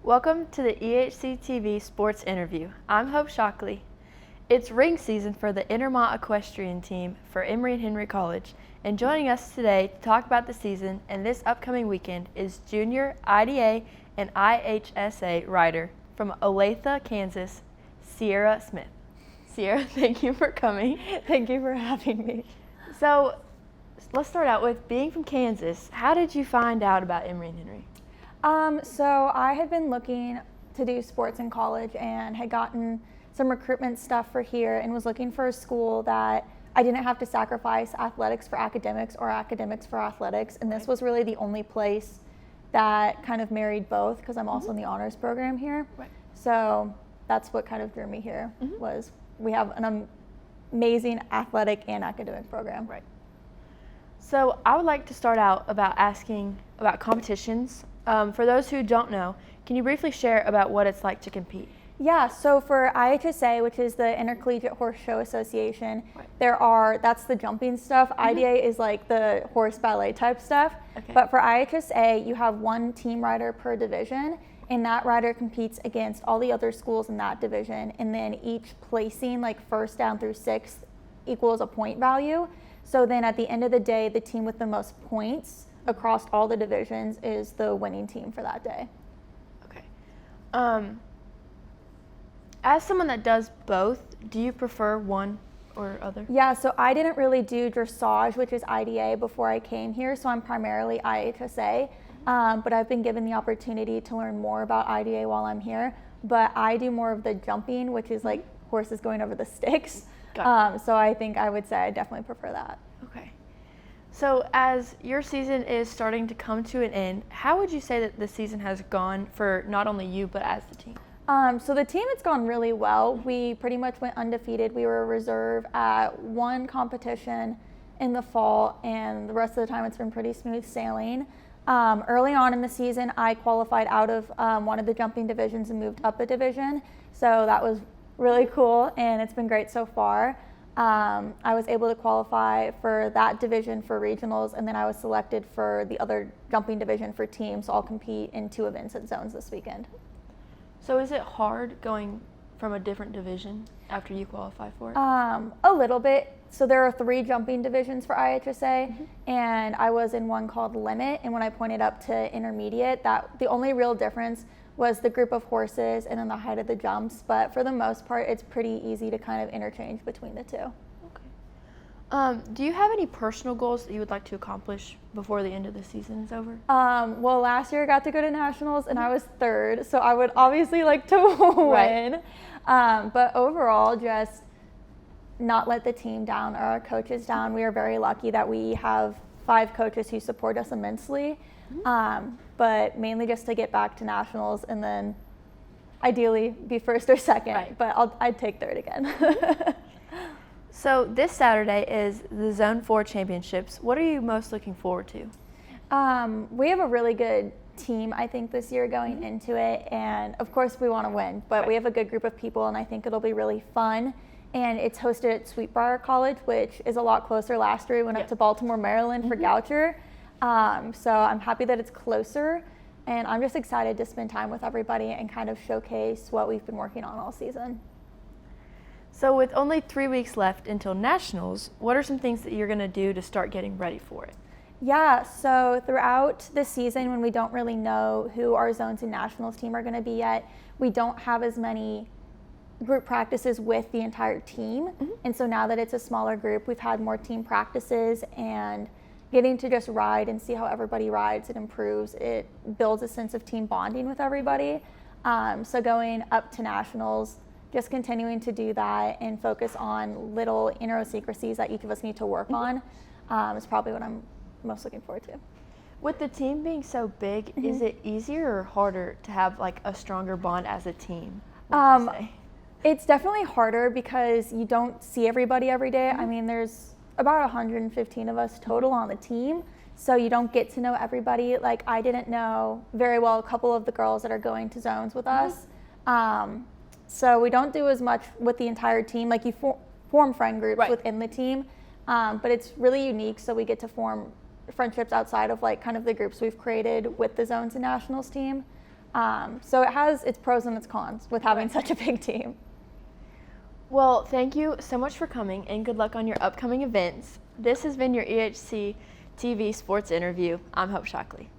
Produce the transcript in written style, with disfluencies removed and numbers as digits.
Welcome to the EHC-TV Sports Interview. I'm Hope Shockley. It's ring season for the Intermont Equestrian team for Emory and Henry College, and joining us today to talk about the season and this upcoming weekend is junior IDA and IHSA rider from Olathe, Kansas, Sierra Smith. Sierra, thank you for coming. Thank you for having me. So let's start out with being from Kansas. How did you find out about Emory and Henry? So I had been looking to do sports in college and had gotten some recruitment stuff for here and was looking for a school that I didn't have to sacrifice athletics for academics or academics for athletics. And this was really the only place that kind of married both because I'm also in the honors program here. Right. So that's what kind of drew me here was we have an amazing athletic and academic program. Right. So I would like to start out about asking about competitions. For those who don't know, can you briefly share about what it's like to compete? Yeah, so for IHSA, which is the Intercollegiate Horse Show Association, that's the jumping stuff. IDA is like the horse ballet type stuff. Okay. But for IHSA, you have one team rider per division, and that rider competes against all the other schools in that division. And then each placing, like first down through sixth, equals a point value. So then at the end of the day, the team with the most points across all the divisions is the winning team for that day. Okay. As someone that does both, do you prefer one or other? Yeah, so I didn't really do dressage, which is IDA, before I came here, so I'm primarily IHSA, but I've been given the opportunity to learn more about IDA while I'm here, but I do more of the jumping, which is like horses going over the sticks, so I think I would say I definitely prefer that. Okay. So as your season is starting to come to an end, how would you say that the season has gone for not only you, but as the team? So the team, it's gone really well. We pretty much went undefeated. We were a reserve at one competition in the fall, and the rest of the time it's been pretty smooth sailing. Early on in the season, I qualified out of one of the jumping divisions and moved up a division. So that was really cool, and it's been great so far. I was able to qualify for that division for regionals, and then I was selected for the other jumping division for teams, so I'll compete in 2 events at zones this weekend. So is it hard going from a different division after you qualify for it? A little bit. So there are 3 jumping divisions for IHSA, and I was in one called Limit, and when I pointed up to intermediate, that the only real difference was the group of horses and then the height of the jumps, but for the most part, it's pretty easy to kind of interchange between the 2. Okay. Do you have any personal goals that you would like to accomplish before the end of the season is over? Well, last year I got to go to nationals and I was 3rd, so I would obviously like to win. But overall, just not let the team down or our coaches down. We are very lucky that we have 5 coaches who support us immensely. But mainly just to get back to nationals and then ideally be 1st or 2nd, but I'd take 3rd again. So this Saturday is the Zone 4 Championships. What are you most looking forward to? We have a really good team, I think, this year going into it, and of course we want to win, but we have a good group of people and I think it'll be really fun. And it's hosted at Sweetbriar College, which is a lot closer. Last year we went up to Baltimore, Maryland for Goucher. So I'm happy that it's closer, and I'm just excited to spend time with everybody and kind of showcase what we've been working on all season. So with only 3 weeks left until nationals, what are some things that you're going to do to start getting ready for it? Yeah, so throughout the season, when we don't really know who our zones and nationals team are going to be yet, we don't have as many group practices with the entire team. And so now that it's a smaller group, we've had more team practices, and getting to just ride and see how everybody rides, it improves. It builds a sense of team bonding with everybody. So going up to nationals, just continuing to do that and focus on little idiosyncrasies that each of us need to work on is probably what I'm most looking forward to. With the team being so big, is it easier or harder to have like a stronger bond as a team? It's definitely harder because you don't see everybody every day. I mean, there's about 115 of us total on the team, so you don't get to know everybody. Like, I didn't know very well a couple of the girls that are going to zones with us. So we don't do as much with the entire team. Like, you form friend groups within the team, but it's really unique, so we get to form friendships outside of like kind of the groups we've created with the zones and nationals team. So it has its pros and its cons with having such a big team. Well, thank you so much for coming, and good luck on your upcoming events. This has been your EHC TV Sports Interview. I'm Hope Shockley.